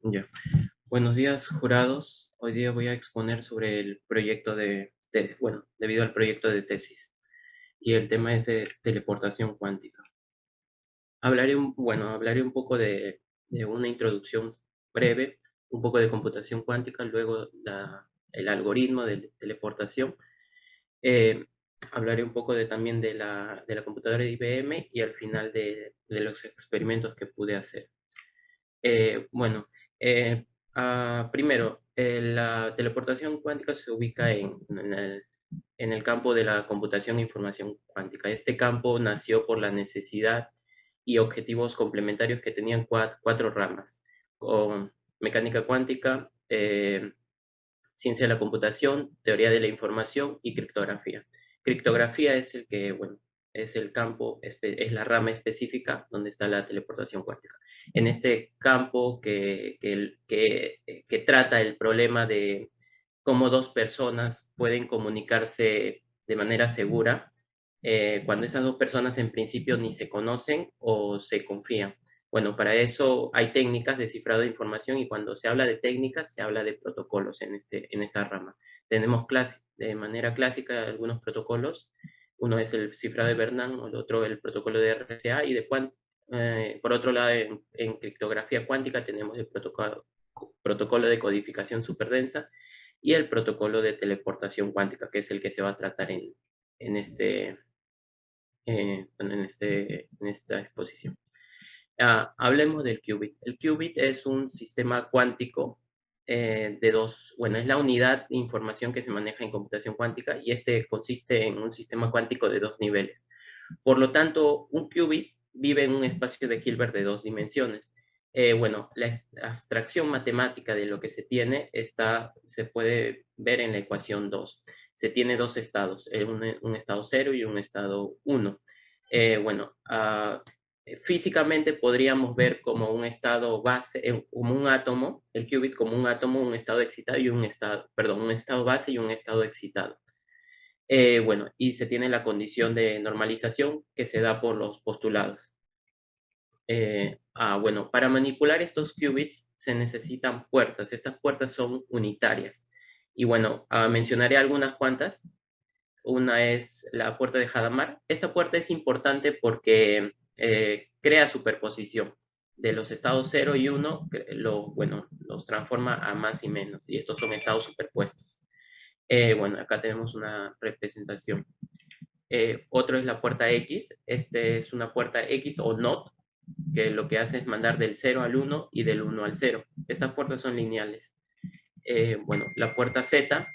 Ya. Buenos días, jurados. Hoy día voy a exponer sobre el proyecto bueno, debido al proyecto de tesis. Y el tema es de teleportación cuántica. Hablaré un poco de una introducción breve, un poco de computación cuántica, luego el algoritmo de teleportación. Eh, Hablaré un poco también de la computadora de IBM y al final de los experimentos que pude hacer. Bueno, eh, primero, la teleportación cuántica se ubica en el campo de la computación e información cuántica. Este campo nació por la necesidad y objetivos complementarios que tenían cuatro ramas, con mecánica cuántica, ciencia de la computación, teoría de la información y criptografía. Criptografía es bueno, es el campo, es la rama específica donde está la teleportación cuántica. En este campo que trata el problema de cómo dos personas pueden comunicarse de manera segura, cuando esas dos personas en principio ni se conocen o se confían. Bueno, para eso hay técnicas de cifrado de información y cuando se habla de técnicas se habla de protocolos en esta rama. Tenemos de manera clásica algunos protocolos. Uno es el cifrado de Bernard, el otro el protocolo de RSA y por otro lado en criptografía cuántica tenemos el protocolo de codificación superdensa y el protocolo de teleportación cuántica, que es el que se va a tratar en en esta exposición. Hablemos del qubit. El qubit es un sistema cuántico bueno, es la unidad de información que se maneja en computación cuántica y este consiste en un sistema cuántico de dos niveles. Por lo tanto, un qubit vive en un espacio de Hilbert de dos dimensiones. Bueno, la abstracción matemática de lo que se tiene se puede ver en la ecuación 2. Se tiene dos estados, un estado 0 y un estado 1. Bueno, físicamente podríamos ver como un estado base, como un átomo, el qubit como un átomo, un estado excitado y un estado base y un estado excitado. Bueno, y se tiene la condición de normalización que se da por los postulados. Bueno, para manipular estos qubits se necesitan puertas. Estas puertas son unitarias. Y bueno, mencionaré algunas cuantas. Una es la puerta de Hadamard. Esta puerta es importante porque crea superposición de los estados 0 y 1, bueno, los transforma a más y menos. Y estos son estados superpuestos. Bueno, acá tenemos una representación. Otro es la puerta X. Este es una puerta X o NOT, que lo que hace es mandar del 0 al 1 y del 1 al 0. Estas puertas son lineales. Bueno, la puerta Z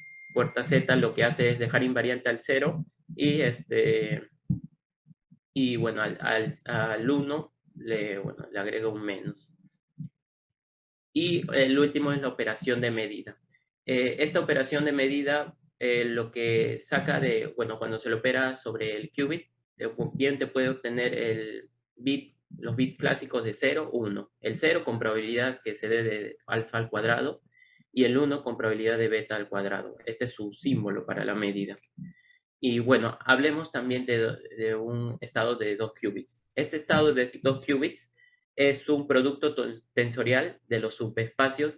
lo que hace es dejar invariante al 0 y bueno, al 1 bueno, le agrega un menos. Y el último es la operación de medida. Esta operación de medida lo que saca bueno, cuando se lo opera sobre el qubit, bien te puede obtener los bits clásicos de 0, 1. El 0 con probabilidad que se dé de alfa al cuadrado y el 1 con probabilidad de beta al cuadrado. Este es su símbolo para la medida. Y bueno, hablemos también de un estado de 2 qubits. Este estado de 2 qubits es un producto tensorial de los subespacios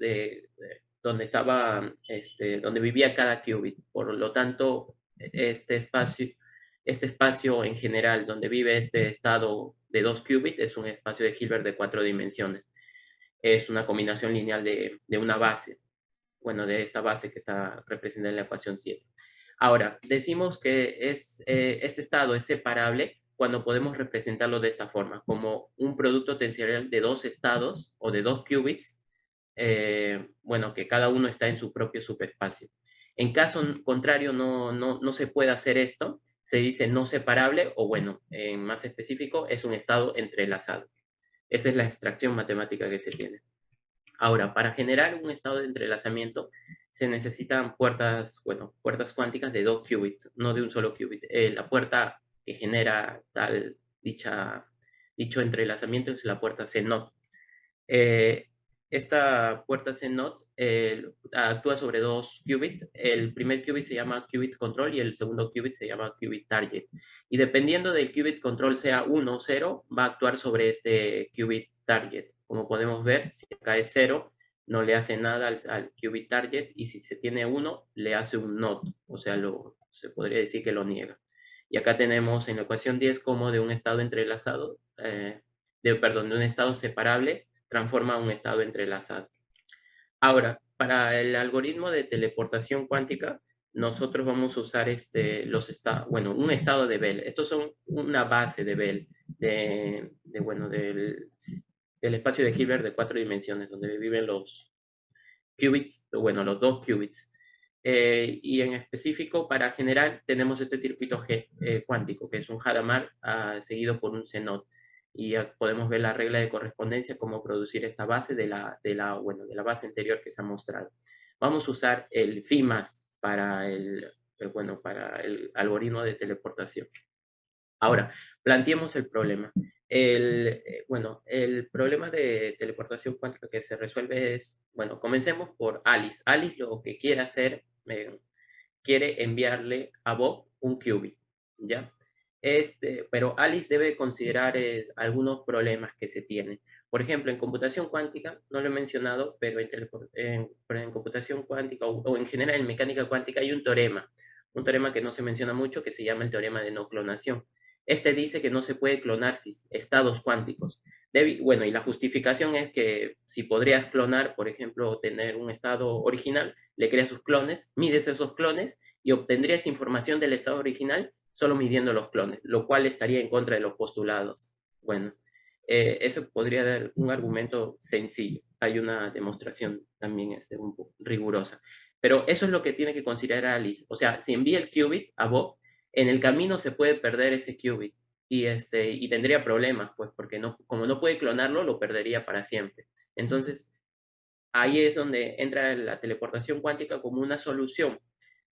donde vivía cada qubit. Por lo tanto, este espacio en general donde vive este estado de 2 qubits es un espacio de Hilbert de 4 dimensiones. Es una combinación lineal de una base, bueno, de esta base que está representada en la ecuación 7. Ahora, decimos que este estado es separable cuando podemos representarlo de esta forma, como un producto tensorial de dos estados o de dos qubits, bueno, que cada uno está en su propio subespacio. En caso contrario, no se puede hacer esto, se dice no separable o bueno, en más específico, es un estado entrelazado. Esa es la extracción matemática que se tiene. Ahora, para generar un estado de entrelazamiento se necesitan puertas cuánticas de dos qubits, no de un solo qubit. La puerta que genera dicho entrelazamiento es la puerta CNOT. Eh, Esta puerta CNOT actúa sobre dos qubits. El primer qubit se llama qubit control y el segundo qubit se llama qubit target. Y dependiendo del qubit control sea 1 o 0, va a actuar sobre este qubit target. Como podemos ver, si acá es 0, no le hace nada al qubit target, y si se tiene uno, le hace un not, o sea, se podría decir que lo niega. Y acá tenemos en la ecuación 10 como de un estado entrelazado, perdón, de un estado separable, transforma a un estado entrelazado. Ahora, para el algoritmo de teleportación cuántica, nosotros vamos a usar bueno, un estado de Bell. Estos son una base de Bell, bueno, del espacio de Hilbert de 4 dimensiones, donde viven los qubits, bueno, los dos qubits. Y en específico, para generar, tenemos este circuito cuántico, que es un Hadamard seguido por un CNOT. Y ya podemos ver la regla de correspondencia, cómo producir esta base bueno, de la base anterior que se ha mostrado. Vamos a usar el FIMAS bueno, para el algoritmo de teleportación. Ahora, planteemos el problema. Bueno, el problema de teleportación cuántica que se resuelve es, bueno, comencemos por Alice. Alice lo que quiere hacer, quiere enviarle a Bob un qubit, ¿ya? Pero Alice debe considerar algunos problemas que se tienen. Por ejemplo, en computación cuántica, no lo he mencionado, pero en computación cuántica o en general en mecánica cuántica hay un teorema que no se menciona mucho, que se llama el teorema de no clonación. Este dice que no se puede clonar estados cuánticos. Bueno, y la justificación es que si podrías clonar, por ejemplo, tener un estado original, le creas sus clones, mides esos clones y obtendrías información del estado original solo midiendo los clones, lo cual estaría en contra de los postulados. Bueno, eso podría dar un argumento sencillo. Hay una demostración también un poco rigurosa. Pero eso es lo que tiene que considerar Alice. O sea, si envía el qubit a Bob, en el camino se puede perder ese qubit y tendría problemas, pues, porque como no puede clonarlo, lo perdería para siempre. Entonces, ahí es donde entra la teleportación cuántica como una solución.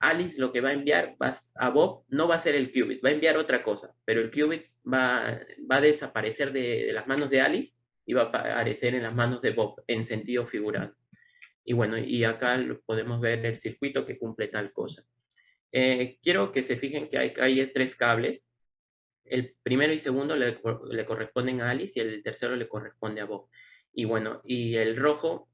Alice lo que va a enviar a Bob no va a ser el qubit, va a enviar otra cosa, pero el qubit va a desaparecer de las manos de Alice y va a aparecer en las manos de Bob en sentido figurado. Y bueno, y acá podemos ver el circuito que cumple tal cosa. Quiero que se fijen que hay tres cables. El primero y segundo le corresponden a Alice y el tercero le corresponde a Bob. Y bueno, y el rojo,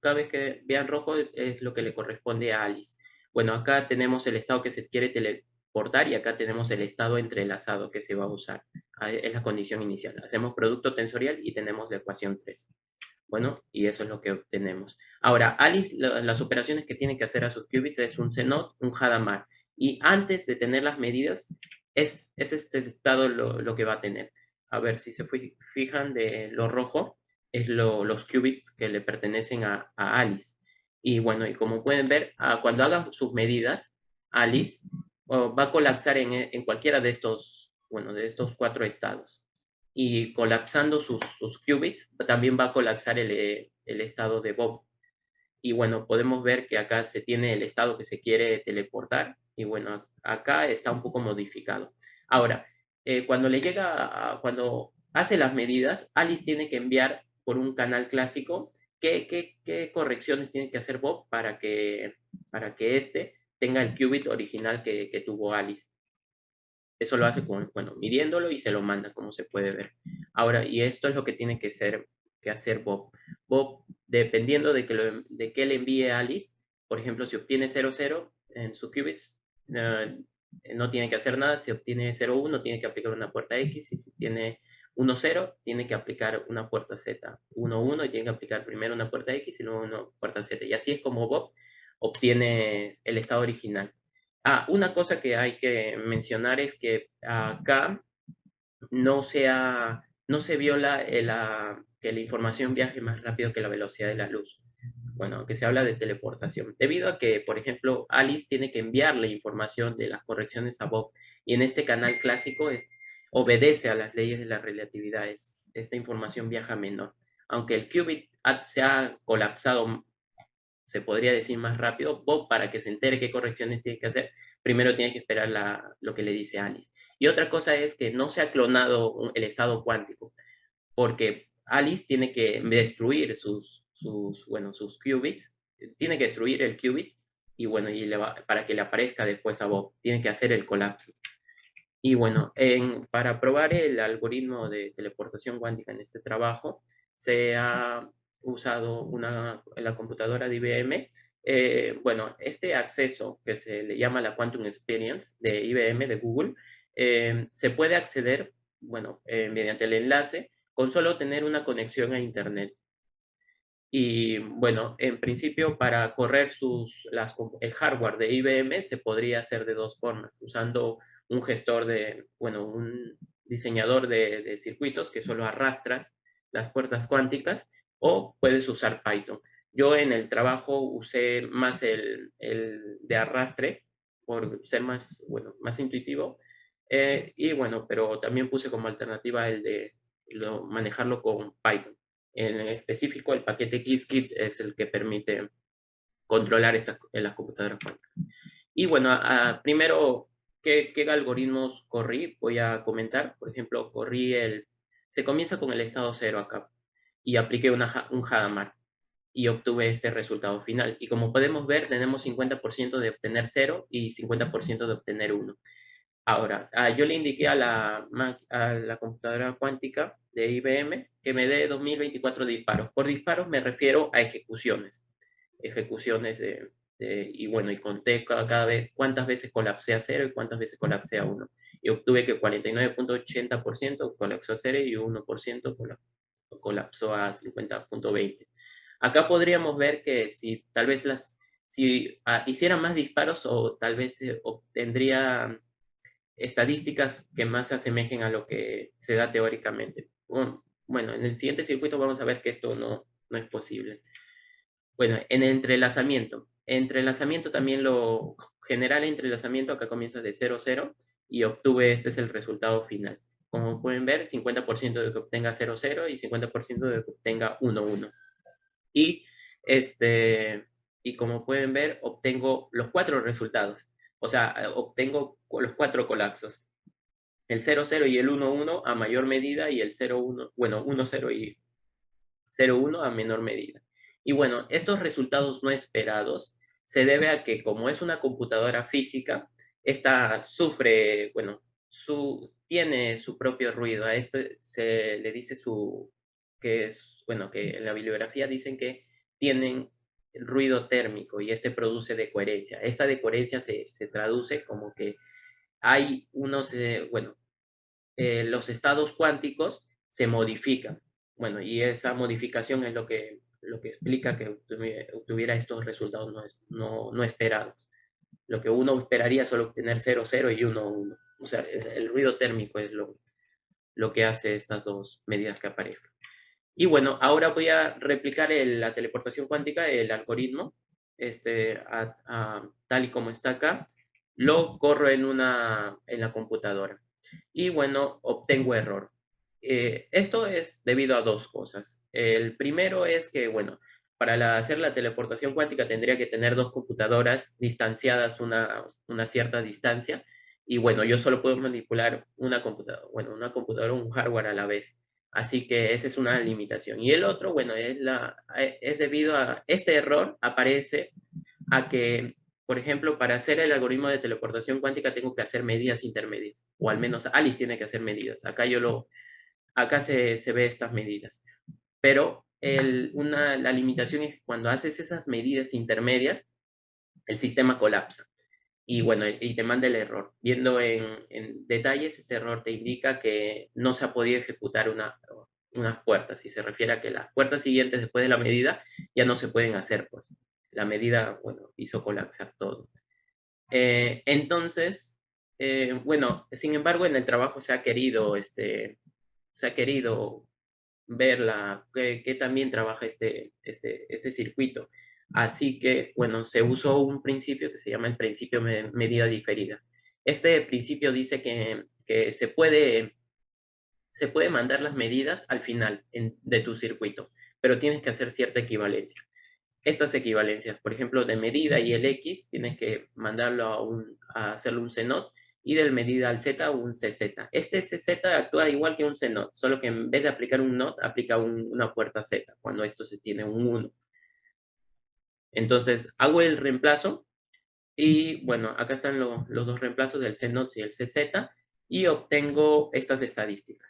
cada vez que vean rojo es lo que le corresponde a Alice. Bueno, acá tenemos el estado que se quiere teleportar y acá tenemos el estado entrelazado que se va a usar. Es la condición inicial. Hacemos producto tensorial y tenemos la ecuación 3. Bueno, y eso es lo que obtenemos. Ahora, Alice, las operaciones que tiene que hacer a sus qubits es un CNOT, un Hadamard. Y antes de tener las medidas, es este estado lo que va a tener. A ver, si se fijan de lo rojo, es los qubits que le pertenecen a Alice. Y bueno, y como pueden ver, cuando hagan sus medidas, Alice va a colapsar en cualquiera de estos, bueno, de estos cuatro estados y colapsando sus qubits, también va a colapsar el estado de Bob. Y bueno, podemos ver que acá se tiene el estado que se quiere teleportar y bueno, acá está un poco modificado. Ahora, cuando hace las medidas, Alice tiene que enviar por un canal clásico qué correcciones tiene que hacer Bob para que este tenga el qubit original que tuvo Alice. Eso lo hace bueno, midiéndolo y se lo manda, como se puede ver. Ahora, y esto es lo que tiene que hacer Bob. Bob, dependiendo de que le envíe a Alice, por ejemplo, si obtiene 0,0 en su qubits, no tiene que hacer nada. Si obtiene 0,1, tiene que aplicar una puerta X. Y si tiene 1,0, tiene que aplicar una puerta Z. 1,1 y tiene que aplicar primero una puerta X y luego una puerta Z. Y así es como Bob obtiene el estado original. Una cosa que hay que mencionar es que acá no se viola que la información viaje más rápido que la velocidad de la luz. Bueno, que se habla de teleportación. Debido a que, por ejemplo, Alice tiene que enviarle información de las correcciones a Bob y en este canal clásico obedece a las leyes de la relatividad. Esta información viaja menor. Aunque el qubit se ha colapsado, se podría decir más rápido, Bob, para que se entere qué correcciones tiene que hacer, primero tiene que esperar lo que le dice Alice. Y otra cosa es que no se ha clonado el estado cuántico, porque Alice tiene que destruir sus qubits, tiene que destruir el qubit, y bueno, para que le aparezca después a Bob, tiene que hacer el colapso. Y bueno, para probar el algoritmo de teleportación cuántica en este trabajo, se ha usado la computadora de IBM. Bueno, este acceso que se le llama la Quantum Experience de IBM, de Google, se puede acceder, bueno, mediante el enlace, con solo tener una conexión a Internet. Y bueno, en principio para correr el hardware de IBM se podría hacer de dos formas, usando un gestor bueno, un diseñador de circuitos que solo arrastras las puertas cuánticas, o puedes usar Python. Yo en el trabajo usé más el de arrastre por ser más, bueno, más intuitivo. Y bueno, pero también puse como alternativa el de manejarlo con Python. En específico, el paquete Qiskit es el que permite controlar en las computadoras cuánticas. Y bueno, primero, ¿qué algoritmos corrí? Voy a comentar. Por ejemplo, se comienza con el estado cero acá y apliqué un Hadamard y obtuve este resultado final. Y como podemos ver, tenemos 50% de obtener cero y 50% de obtener uno. Ahora, yo le indiqué a la computadora cuántica de IBM que me dé 2024 disparos. Por disparos me refiero a ejecuciones. Ejecuciones y bueno, y conté cada vez cuántas veces colapsé a cero y cuántas veces colapsé a uno. Y obtuve que 49,80% colapsó a cero y 1% colapsó a 50,20. Acá podríamos ver que si tal vez si hiciera más disparos, o tal vez obtendría estadísticas que más se asemejen a lo que se da teóricamente. Bueno, en el siguiente circuito vamos a ver que esto no es posible. Bueno, en entrelazamiento. Entrelazamiento también lo general entrelazamiento acá comienza de 0, 0 y obtuve, este es el resultado final. Como pueden ver, 50% de que obtenga 0, 0 y 50% de que obtenga 1, 1. Y, y como pueden ver, obtengo los cuatro resultados. O sea, obtengo los cuatro colapsos. El 0, 0 y el 1, 1 a mayor medida y el 0, 1, bueno, 1, 0 y 0, 1 a menor medida. Y bueno, estos resultados no esperados se debe a que como es una computadora física, esta sufre, bueno, tiene su propio ruido. A esto se le dice que es, bueno, que en la bibliografía dicen que tienen ruido térmico y este produce decoherencia. Esta decoherencia se traduce como que hay unos, bueno, los estados cuánticos se modifican. Bueno, y esa modificación es lo que explica que obtuviera estos resultados no esperados. Lo que uno esperaría es solo obtener 0, 0 y 1, 1. O sea, el ruido térmico es lo que hace estas dos medidas que aparezcan. Y bueno, ahora voy a replicar la teleportación cuántica, el algoritmo, tal y como está acá, lo corro en la computadora. Y bueno, obtengo error. Esto es debido a dos cosas. El primero es que, bueno, para hacer la teleportación cuántica tendría que tener dos computadoras distanciadas una cierta distancia. Y bueno, yo solo puedo manipular una computadora, un hardware a la vez. Así que esa es una limitación. Y el otro, bueno, es debido a este error aparece a que, por ejemplo, para hacer el algoritmo de teleportación cuántica tengo que hacer medidas intermedias, o al menos Alice tiene que hacer medidas. Acá se ve estas medidas. Pero la limitación es que cuando haces esas medidas intermedias, el sistema colapsa. Y bueno, y te manda el error. Viendo en detalles, este error te indica que no se ha podido ejecutar unas puertas. Si se refiere a que las puertas siguientes después de la medida ya no se pueden hacer, pues la medida, bueno, hizo colapsar todo. Entonces, bueno, sin embargo, en el trabajo se ha querido ver que también trabaja este circuito. Así que, bueno, se usó un principio que se llama el principio medida diferida. Este principio dice que se puede mandar las medidas al final de tu circuito, pero tienes que hacer cierta equivalencia. Estas equivalencias, por ejemplo, de medida y el X, tienes que mandarlo a hacerlo un CNOT, y del medida al Z un CZ. Este CZ actúa igual que un CNOT, solo que en vez de aplicar un NOT, aplica una puerta Z, cuando esto se tiene un 1. Entonces, hago el reemplazo y bueno, acá están los dos reemplazos del CNOT y el CZ y obtengo estas estadísticas.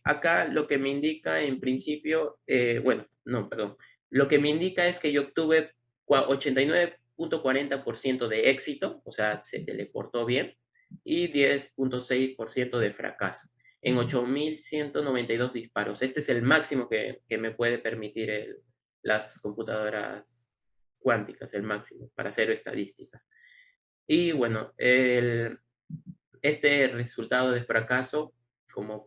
Acá lo que me indica en principio, bueno, no, perdón, lo que me indica es que yo obtuve 89,40% de éxito, o sea, se teleportó bien, y 10,6% de fracaso en 8.192 disparos. Este es el máximo que me puede permitir las computadoras cuánticas, el máximo para hacer estadística. Y bueno, este resultado de fracaso, como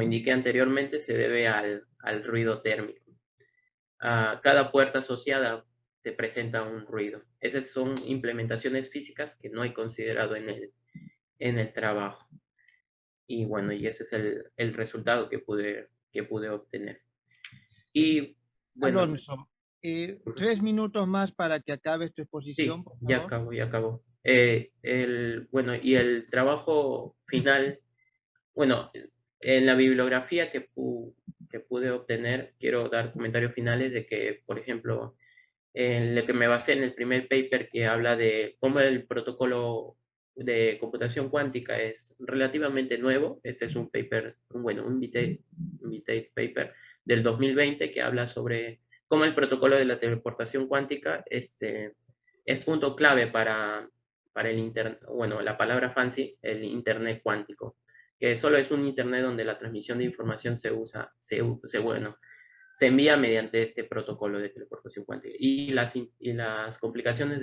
indiqué anteriormente, se debe al ruido térmico. Cada puerta asociada te presenta un ruido. Esas son implementaciones físicas que no he considerado en el trabajo. Y bueno, y ese es el resultado que pude obtener. Y bueno, Alonso, 3 minutos más para que acabes tu exposición, sí, por ya favor. acabo, ya acabo. Bueno, y el trabajo final, bueno, en la bibliografía que pude obtener, quiero dar comentarios finales de que, por ejemplo, en lo que me basé en el primer paper que habla de cómo el protocolo de computación cuántica es relativamente nuevo. Este es un paper, bueno, un invitate paper del 2020 que habla sobre cómo el protocolo de la teleportación cuántica es punto clave para el Internet, bueno, la palabra fancy, el Internet cuántico, que solo es un Internet donde la transmisión de información bueno, se envía mediante este protocolo de teleportación cuántica. Y las complicaciones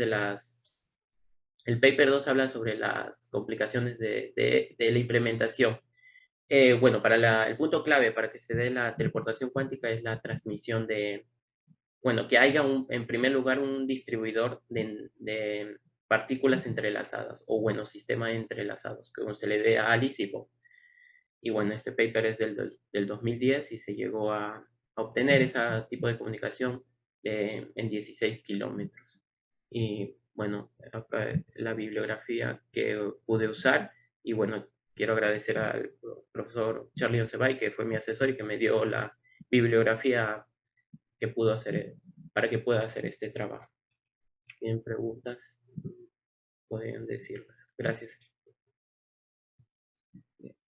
el paper 2 habla sobre las complicaciones de la implementación. Bueno, el punto clave para que se dé la teleportación cuántica es la transmisión bueno, que haya en primer lugar un distribuidor de partículas entrelazadas, o bueno, sistemas entrelazados, que se le dé a Alice y Bob. Y bueno, este paper es del 2010 y se llegó a obtener ese tipo de comunicación en 16 kilómetros. Y bueno, acá la bibliografía que pude usar. Y bueno, quiero agradecer al profesor Charlie Oncebay, que fue mi asesor y que me dio la bibliografía que pudo hacer para que pueda hacer este trabajo. Si tienen preguntas, pueden decirlas. Gracias.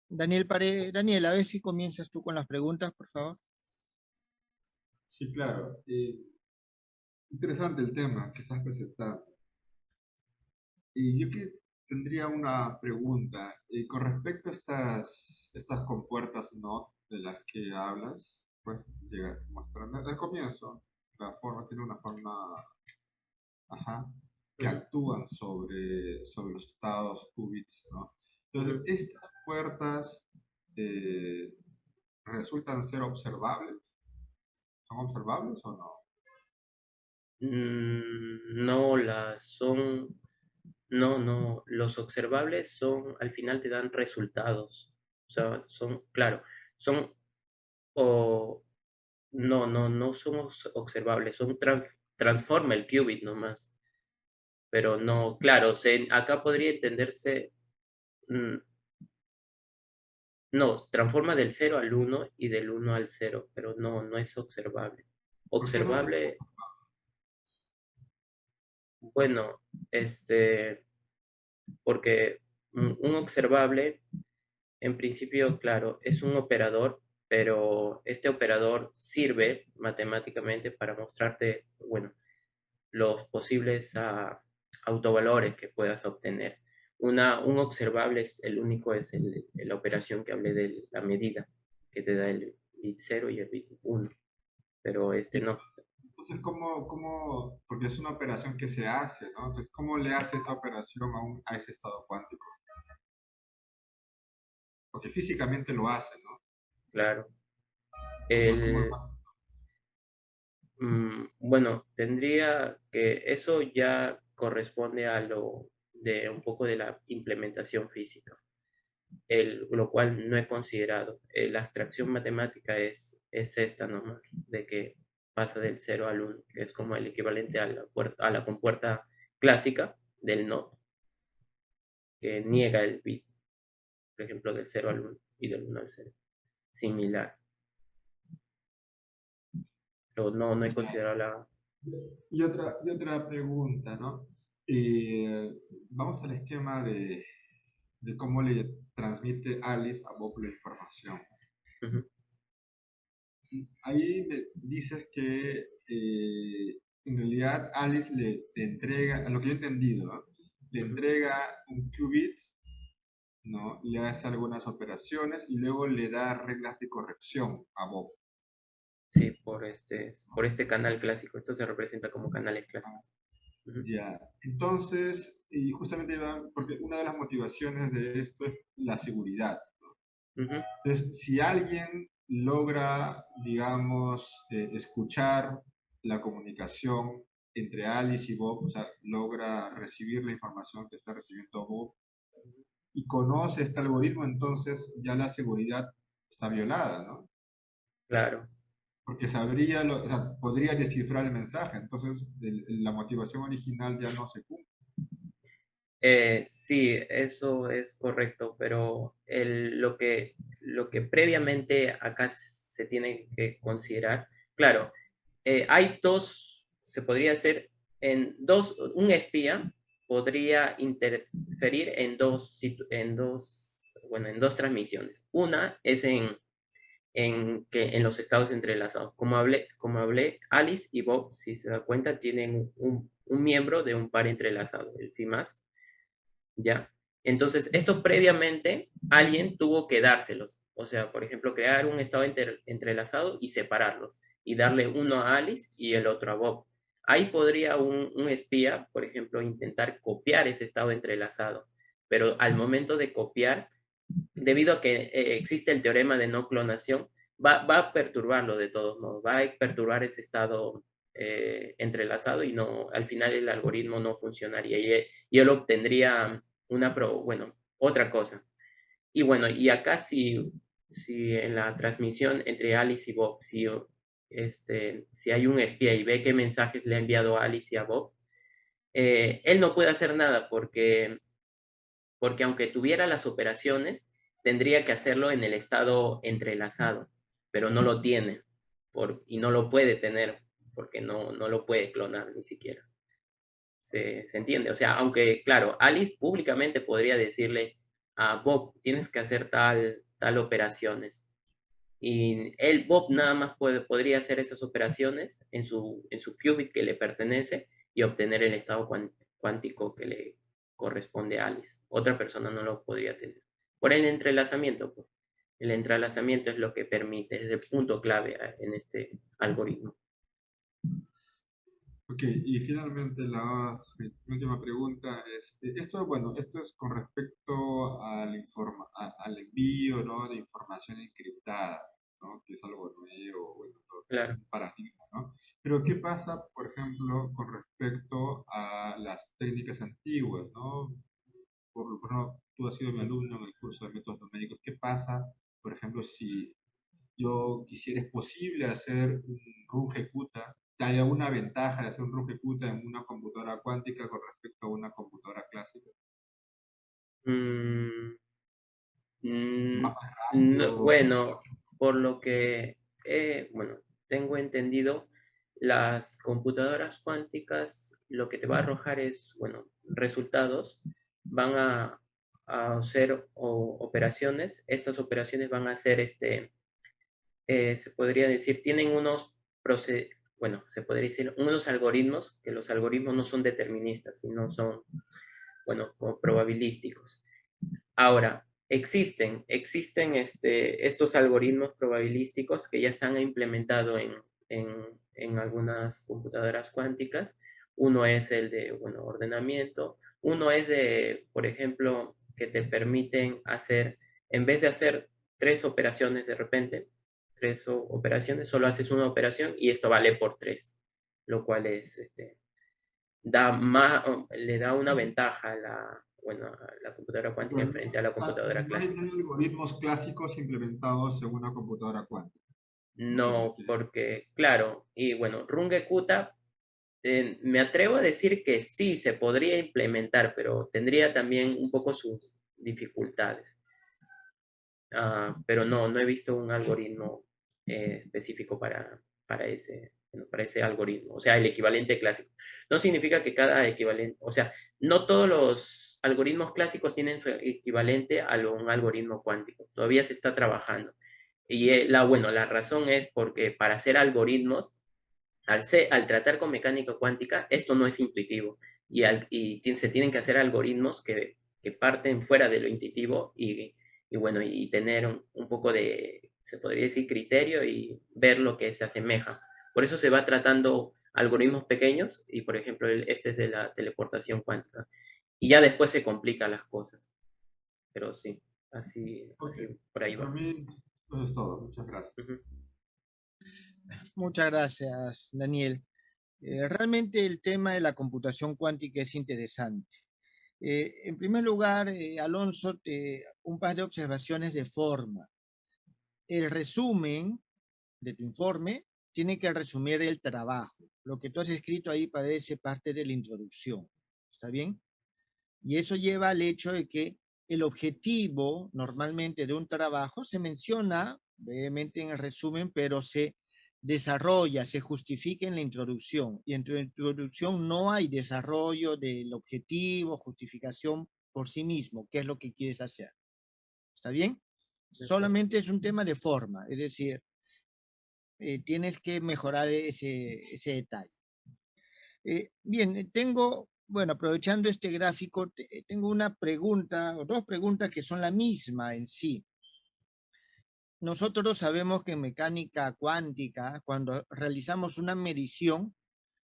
Daniel, a ver si comienzas tú con las preguntas, por favor. Sí, claro. Interesante el tema que estás presentando. Y yo que tendría una pregunta con respecto a estas compuertas NOT de las que hablas, pues llega mostrando al comienzo, tiene una forma, ajá, que Ujú, actúan sobre los estados qubits, ¿no? Entonces, ujú. estas puertas eh, resultan ser observables. ¿Son observables o no? No las son. No, no, los observables son, al final te dan resultados. O sea, claro, son, o, no, no, no son observables, transforma el qubit nomás. Pero no, claro, acá podría entenderse, mm, no, transforma del 0 al 1 y del 1 al 0, pero no, no es observable. ¿Por qué no se Observable, bueno, porque un observable, en principio, claro, es un operador, pero este operador sirve matemáticamente para mostrarte, bueno, los posibles autovalores que puedas obtener. Un observable es la operación que hablé de la medida, que te da el bit 0 y el bit 1, pero este no. Entonces, porque es una operación que se hace, ¿no? Entonces, ¿cómo le hace esa operación a ese estado cuántico? Porque físicamente lo hace, ¿no? Claro. ¿Cómo lo El, hace? bueno, tendría que, eso ya corresponde a lo de un poco de la implementación física, lo cual no he considerado. La abstracción matemática es esta nomás, de que pasa del 0 al 1, que es como el equivalente a la compuerta clásica del NOT, que niega el bit, por ejemplo, del 0 al 1 y del 1 al 0. Similar, pero no, no he considerado la... Y otra pregunta, ¿no? Vamos al esquema de cómo transmite Alice a Bob la información. Ujú. Ahí me dices que en realidad Alice le entrega, a lo que yo he entendido, ¿no? Le entrega un qubit, ¿no? Le hace algunas operaciones y luego le da reglas de corrección a Bob. Sí, por este canal clásico. Esto se representa como canales clásicos. Ujú. Ya, entonces, y justamente porque una de las motivaciones de esto es la seguridad. Ujú. Entonces, si alguien logra, digamos, escuchar la comunicación entre Alice y Bob, o sea, logra recibir la información que está recibiendo Bob y conoce este algoritmo, entonces ya la seguridad está violada, ¿no? Claro. Porque sabría, o sea, podría descifrar el mensaje, entonces la motivación original ya no se cumple. Sí, eso es correcto, pero lo que previamente acá se tiene que considerar, claro, hay dos, se podría hacer en dos, un espía podría interferir en bueno, en dos transmisiones. Una es en los estados entrelazados. Como hablé, Alice y Bob, si se da cuenta, tienen un miembro de un par entrelazado, el FIMAS. ¿Ya? Entonces, esto previamente alguien tuvo que dárselos. O sea, por ejemplo, crear un estado entrelazado y separarlos y darle uno a Alice y el otro a Bob. Ahí podría un espía, por ejemplo, intentar copiar ese estado entrelazado, pero al momento de copiar, debido a que existe el teorema de no clonación, va a perturbarlo de todos modos, va a perturbar ese estado entrelazado y no, al final el algoritmo no funcionaría y él obtendría bueno, otra cosa. Y bueno, y acá si en la transmisión entre Alice y Bob, si hay un espía y ve qué mensajes le ha enviado Alice y a Bob, él no puede hacer nada porque aunque tuviera las operaciones, tendría que hacerlo en el estado entrelazado, pero no lo tiene y no lo puede tener porque no lo puede clonar ni siquiera. Se entiende? O sea, aunque, claro, Alice públicamente podría decirle a Bob, tienes que hacer tal operaciones. Y él, Bob, nada más podría hacer esas operaciones en su qubit que le pertenece y obtener el estado cuántico que le corresponde a Alice. Otra persona no lo podría tener. Por el entrelazamiento, pues. El entrelazamiento es lo que permite, es el punto clave en este algoritmo. Ok, y finalmente mi última pregunta es, esto, bueno, esto es con respecto al envío, ¿no? De información encriptada, ¿no? Que es algo nuevo, bueno, todo es Claro. un paradigma, ¿no? Pero ¿qué pasa, por ejemplo, con respecto a las técnicas antiguas, ¿no? Por ejemplo, tú has sido mi alumno en el curso de métodos numéricos. ¿Qué pasa, por ejemplo, si yo quisiera, es posible hacer un run ejecuta? ¿Hay alguna ventaja de hacer un run ejecuta en una computadora cuántica con respecto a una computadora clásica? Mm, mm, ¿Más rápido? bueno, por lo que bueno, tengo entendido, las computadoras cuánticas lo que te va a arrojar es, bueno, resultados, van a hacer operaciones, estas operaciones van a ser, se podría decir, tienen bueno, se podría decir, unos algoritmos, que los algoritmos no son deterministas, sino son, bueno, como probabilísticos. Ahora, existen estos algoritmos probabilísticos que ya se han implementado en algunas computadoras cuánticas. Uno es el de, bueno, ordenamiento. Uno es de, por ejemplo, que te permiten hacer, en vez de hacer tres operaciones de repente, operaciones, solo haces una operación y esto vale por tres, lo cual es, le da una ventaja bueno, a la computadora cuántica Bueno, frente a la o sea, computadora no hay clásica. algoritmos clásicos implementados en una computadora cuántica, ¿no? Por lo No, que, porque, claro, y bueno, Runge-Kutta, me atrevo a decir que sí, se podría implementar, pero tendría también un poco sus dificultades. Pero no he visto un algoritmo específico para ese. bueno, para ese algoritmo, o sea, el equivalente clásico. No significa que cada equivalente, o sea, no todos los algoritmos clásicos tienen su equivalente a un algoritmo cuántico. Todavía se está trabajando. Y bueno, la razón es porque para hacer algoritmos, al tratar con mecánica cuántica, esto no es intuitivo. Se tienen que hacer algoritmos que parten fuera de lo intuitivo y bueno, y tener un poco de, se podría decir, criterio y ver lo que se asemeja. Por eso se va tratando algoritmos pequeños y, por ejemplo, este es de la teleportación cuántica. Y ya después se complican las cosas. Pero sí, Ok, así por ahí por va. mí eso es todo. Muchas gracias. Ujú. Muchas gracias, Daniel. Realmente el tema de la computación cuántica es interesante. En primer lugar, Alonso, un par de observaciones de forma. El resumen de tu informe tiene que resumir el trabajo. Lo que tú has escrito ahí parece parte de la introducción. ¿Está bien? Y eso lleva al hecho de que el objetivo normalmente de un trabajo se menciona brevemente en el resumen, pero se desarrolla, se justifica en la introducción. Y en tu introducción no hay desarrollo del objetivo, justificación por sí mismo, qué es lo que quieres hacer. ¿Está bien? De acuerdo. Solamente es un tema de forma, es decir, tienes que mejorar ese detalle. Bien, tengo, bueno, aprovechando este gráfico, tengo una pregunta o dos preguntas que son la misma en sí. Nosotros sabemos que en mecánica cuántica, cuando realizamos una medición,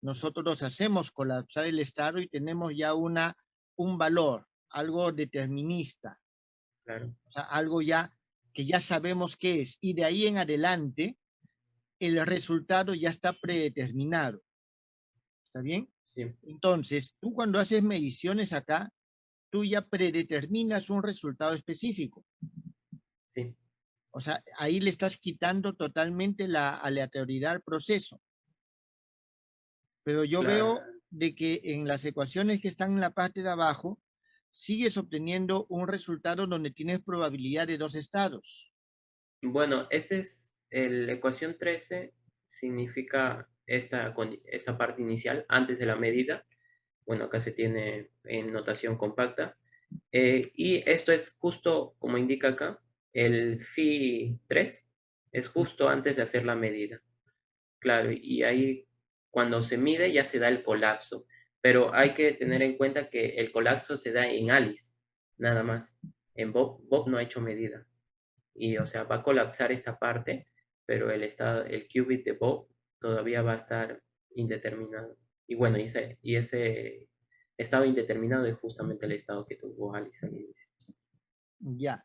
nosotros hacemos colapsar el estado y tenemos ya un valor, algo determinista, Claro, o sea, algo ya que ya sabemos qué es. Y de ahí en adelante, el resultado ya está predeterminado. ¿Está bien? sí, Entonces, tú cuando haces mediciones acá, tú ya predeterminas un resultado específico. sí, O sea, ahí le estás quitando totalmente la aleatoriedad al proceso. Pero yo veo claro. de que en las ecuaciones que están en la parte de abajo, sigues obteniendo un resultado donde tienes probabilidad de dos estados. Bueno, esta es la ecuación 13, significa esta parte inicial antes de la medida. Bueno, acá se tiene en notación compacta. Y esto es justo como indica acá, el phi 3 es justo antes de hacer la medida. Claro, y ahí cuando se mide ya se da el colapso, pero hay que tener en cuenta que el colapso se da en Alice, nada más. En Bob no ha hecho medida. Y o sea, va a colapsar esta parte, pero el qubit de Bob todavía va a estar indeterminado. Y bueno, y ese estado indeterminado es justamente el estado que tuvo Alice al inicio. Ya. Ujú.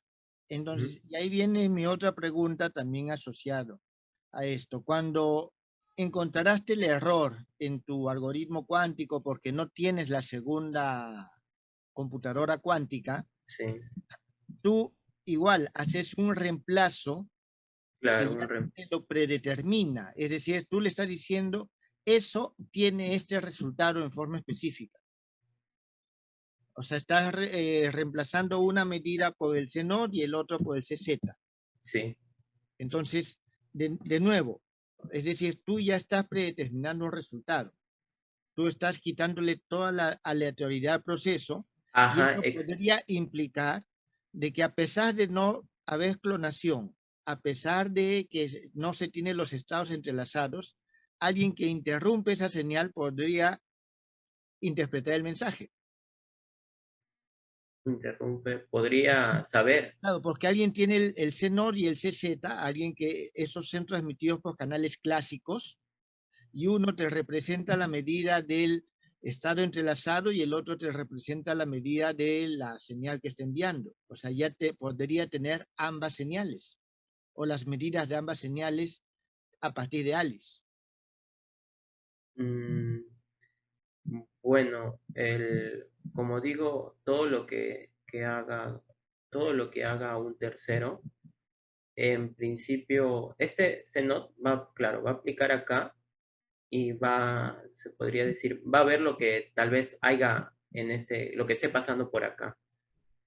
Entonces, y ahí viene mi otra pregunta también asociado a esto. Cuando encontraste el error en tu algoritmo cuántico porque no tienes la segunda computadora cuántica, Sí, tú igual haces un reemplazo que claro, ya te lo predetermina. Es decir, tú le estás diciendo, eso tiene este resultado en forma específica. O sea, estás reemplazando una medida por el C0 y el otro por el CZ. sí, Entonces, de nuevo, es decir, tú ya estás predeterminando un resultado. Tú estás quitándole toda la aleatoriedad al proceso y ajá, eso podría implicar de que a pesar de no haber clonación, a pesar de que no se tienen los estados entrelazados, alguien que interrumpe esa señal podría interpretar el mensaje. interrumpe, podría saber. Claro, porque alguien tiene el C0 y el CZ, alguien que esos son transmitidos por canales clásicos, y uno te representa la medida del estado entrelazado y el otro te representa la medida de la señal que está enviando. O sea, ya te podría tener ambas señales o las medidas de ambas señales a partir de Alice. mm, Bueno, como digo, todo lo que haga un tercero, en principio, este CNOT va, claro, va a aplicar acá y se podría decir, va a ver lo que tal vez haya lo que esté pasando por acá.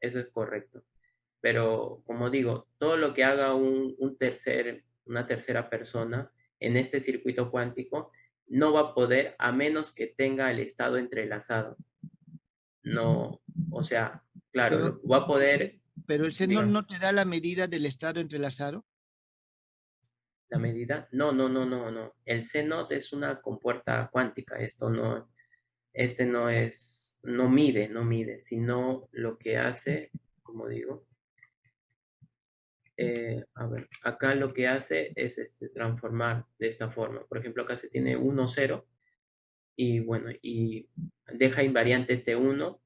Eso es correcto. Pero como digo, todo lo que haga una tercera persona en este circuito cuántico no va a poder a menos que tenga el estado entrelazado. No, o sea, claro, Pero, va a poder, pero el seno diga, no te da la medida del estado entrelazado. la medida. No, no, no, no, no. El CNOT es una compuerta cuántica. Esto no, este no es, no mide, sino lo que hace, como digo, a ver, acá lo que hace es transformar de esta forma. Por ejemplo, acá se tiene 1, 0 y bueno, y deja invariante este 1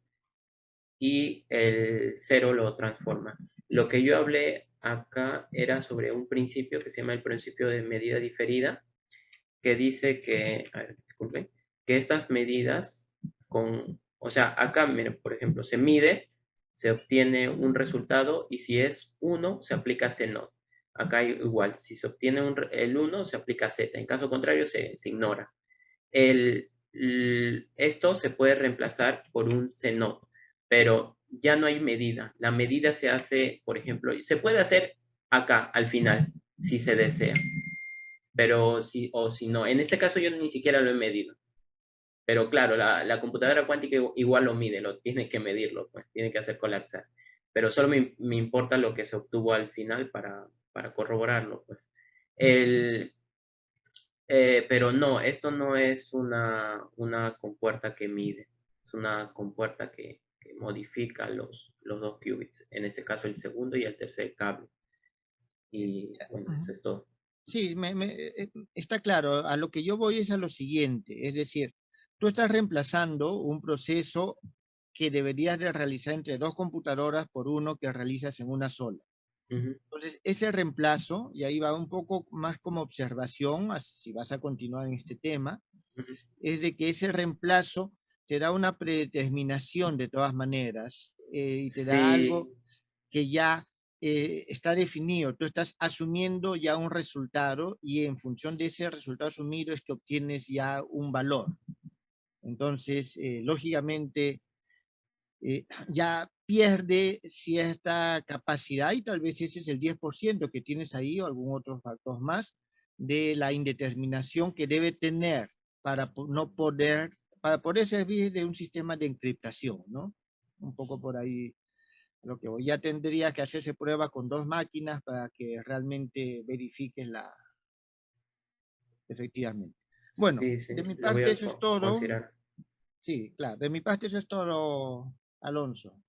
y el 0 lo transforma. Lo que yo hablé acá era sobre un principio que se llama el principio de medida diferida, que dice que, a ver, disculpe, que estas medidas o sea, acá, miren, por ejemplo, se mide, se obtiene un resultado y si es 1, se aplica CNOT. Acá igual, si se obtiene el 1, se aplica Z. En caso contrario, se ignora. Esto se puede reemplazar por un CNOT, pero ya no hay medida. La medida se hace, por ejemplo, se puede hacer acá, al final, si se desea, pero si, o si no. En este caso yo ni siquiera lo he medido. Pero claro, la computadora cuántica igual lo mide, lo tiene que medirlo, pues tiene que hacer colapsar. Pero solo me importa lo que se obtuvo al final para corroborarlo, pues. El, pero no, esto no es una compuerta que mide, es una compuerta que modifica los dos qubits, en este caso el segundo y el tercer cable. Y bueno, eso Ujú. es todo. Sí, está claro. A lo que yo voy es a lo siguiente, es decir, tú estás reemplazando un proceso que deberías de realizar entre dos computadoras por uno que realizas en una sola. Ujú, Entonces, ese reemplazo, y ahí va un poco más como observación, si vas a continuar en este tema, ujú. es de que ese reemplazo te da una predeterminación de todas maneras, y te da Sí, algo que ya está definido. Tú estás asumiendo ya un resultado y en función de ese resultado asumido es que obtienes ya un valor. Entonces, lógicamente, ya pierde cierta capacidad y tal vez ese es el 10% que tienes ahí o algún otro factor más de la indeterminación que debe tener para no poder, para poder servir de un sistema de encriptación, ¿no? Un poco por ahí lo que voy. Ya tendría que hacerse prueba con dos máquinas para que realmente verifiquen efectivamente. Bueno, sí, sí, de mi lo voy parte a eso es todo. considerar. Sí, claro, de mi parte eso es todo, Alonso.